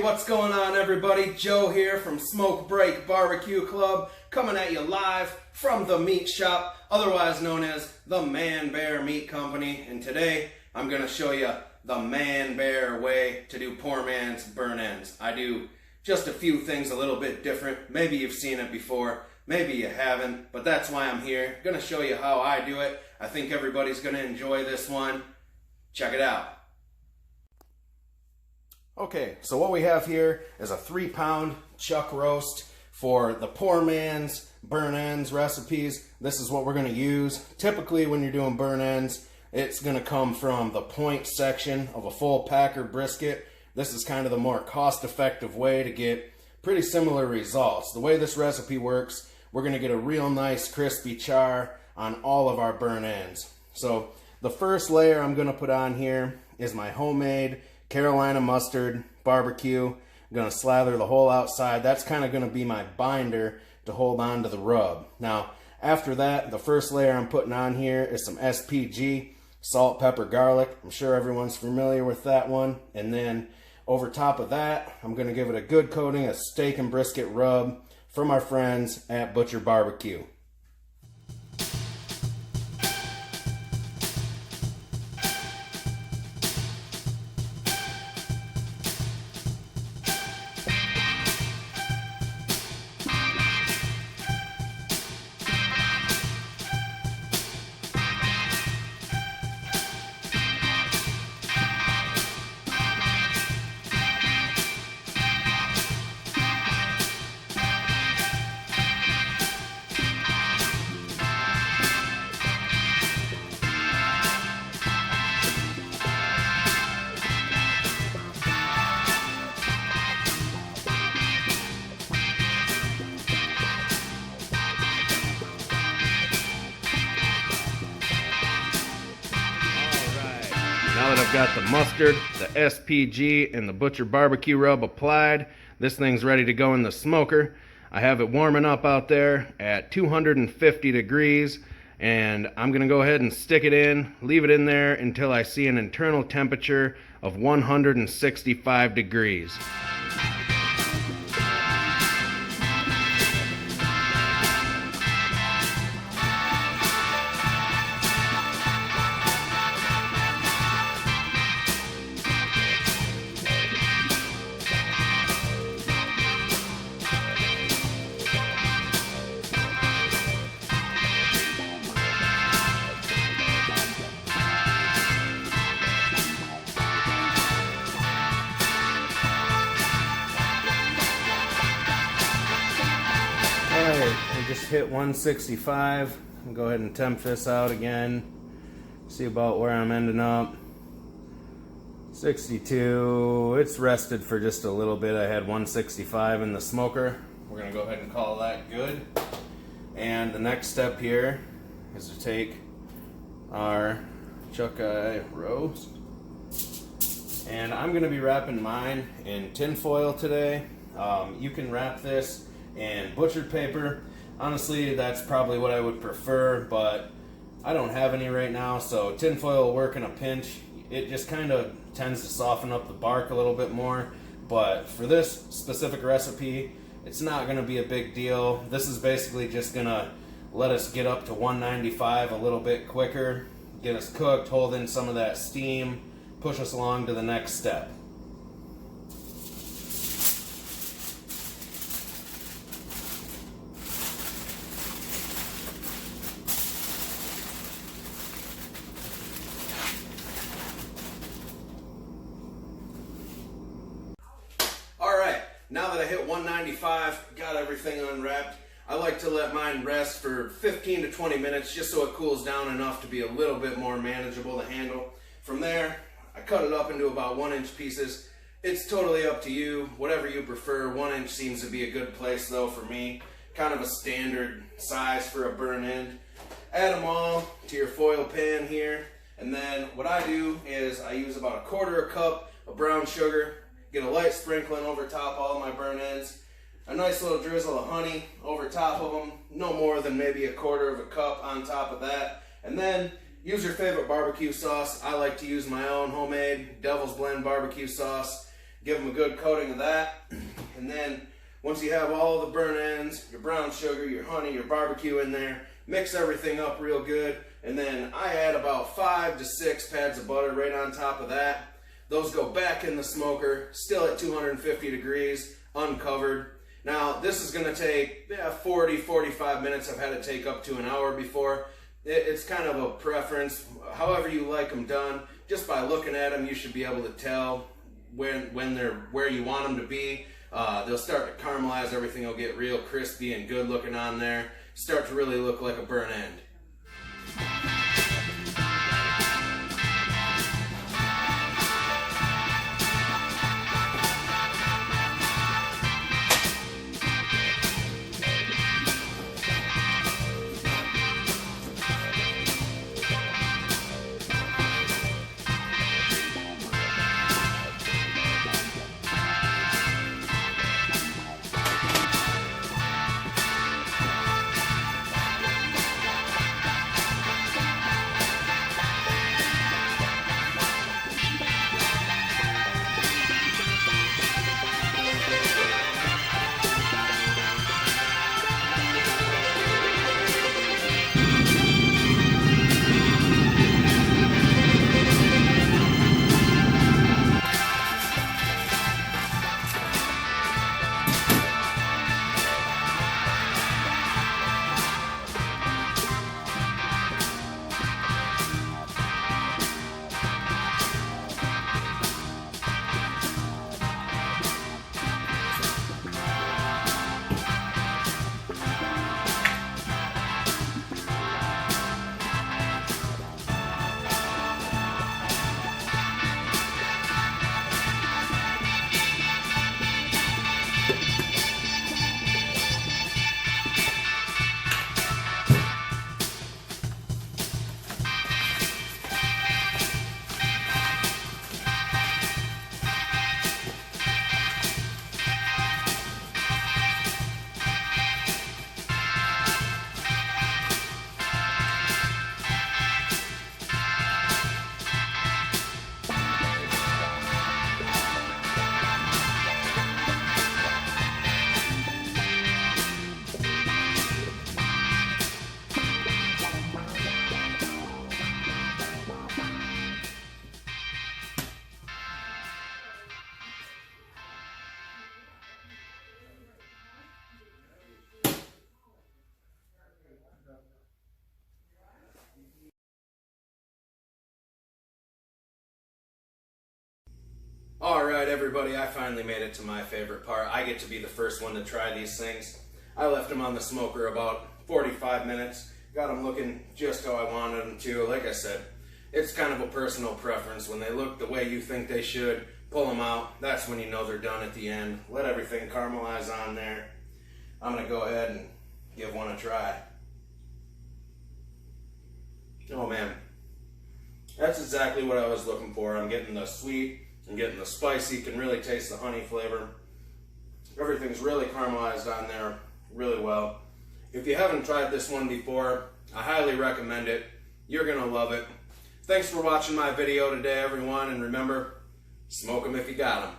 What's going on, everybody? Joe here from Smoke Break Barbecue Club, coming at you live from the meat shop, otherwise known as the Man Bear Meat Company. And today I'm going to show you the Man Bear way to do poor man's burn ends. I do just a few things a little bit different. Maybe you've seen it before, maybe you haven't, but that's why I'm here. Going to show you how I do it. I think everybody's going to enjoy this one. Check it out. Okay, so what we have here is a 3-pound chuck roast for the poor man's burn ends recipes. This is what we're going to use. Typically when you're doing burn ends, it's going to come from the point section of a full packer brisket. This is kind of the more cost-effective way to get pretty similar results. The way this recipe works, we're going to get a real nice crispy char on all of our burn ends. So the first layer I'm going to put on here is my homemade Carolina mustard barbecue. I'm going to slather the whole outside. That's kind of going to be my binder to hold on to the rub. Now, after that, the first layer I'm putting on here is some SPG, salt, pepper, garlic. I'm sure everyone's familiar with that one. And then over top of that, I'm going to give it a good coating of steak and brisket rub from our friends at Butcher Barbecue. Now that I've got the mustard, the SPG, and the Butcher Barbecue rub applied, this thing's ready to go in the smoker. I have it warming up out there at 250 degrees, and I'm going to go ahead and stick it in, leave it in there until I see an internal temperature of 165 degrees. We just hit 165. I'll go ahead and temp this out again. See about where I'm ending up. 62. It's rested for just a little bit. I had 165 in the smoker. We're going to go ahead and call that good. And the next step here is to take our chuck eye roast. And I'm going to be wrapping mine in tin foil today. You can wrap this in butchered paper. Honestly, that's probably what I would prefer, but I don't have any right now, so tin foil will work in a pinch. It just kind of tends to soften up the bark a little bit more, but for this specific recipe, it's not going to be a big deal. This is basically just going to let us get up to 195 a little bit quicker, get us cooked, hold in some of that steam, push us along to the next step. Now that I hit 195, got everything unwrapped, I like to let mine rest for 15 to 20 minutes just so it cools down enough to be a little bit more manageable to handle. From there, I cut it up into about 1-inch pieces. It's totally up to you, whatever you prefer. 1 inch seems to be a good place though for me. Kind of a standard size for a burn end. Add them all to your foil pan here, and then what I do is I use about 1/4 cup of brown sugar. Get a light sprinkling over top all my burn ends. A nice little drizzle of honey over top of them. No more than maybe 1/4 cup on top of that. And then use your favorite barbecue sauce. I like to use my own homemade Devil's Blend barbecue sauce. Give them a good coating of that. And then once you have all the burnt ends, your brown sugar, your honey, your barbecue in there, mix everything up real good. And then I add about 5 to 6 pads of butter right on top of that. Those go back in the smoker, still at 250 degrees, uncovered. Now, this is going to take 40, 45 minutes. I've had it take up to an hour before. It's kind of a preference, however you like them done. Just by looking at them, you should be able to tell when they're where you want them to be. They'll start to caramelize, everything will get real crispy and good looking on there. Start to really look like a burnt end. Alright everybody, I finally made it to my favorite part. I get to be the first one to try these things. I left them on the smoker about 45 minutes. Got them looking just how I wanted them to. Like I said, it's kind of a personal preference. When they look the way you think they should, pull them out. That's when you know they're done at the end. Let everything caramelize on there. I'm going to go ahead and give one a try. Oh man, that's exactly what I was looking for. I'm getting the sweet, I'm getting the spicy, you can really taste the honey flavor. Everything's really caramelized on there really well. If you haven't tried this one before, I highly recommend it. You're gonna love it. Thanks for watching my video today, everyone, and remember, smoke them if you got them.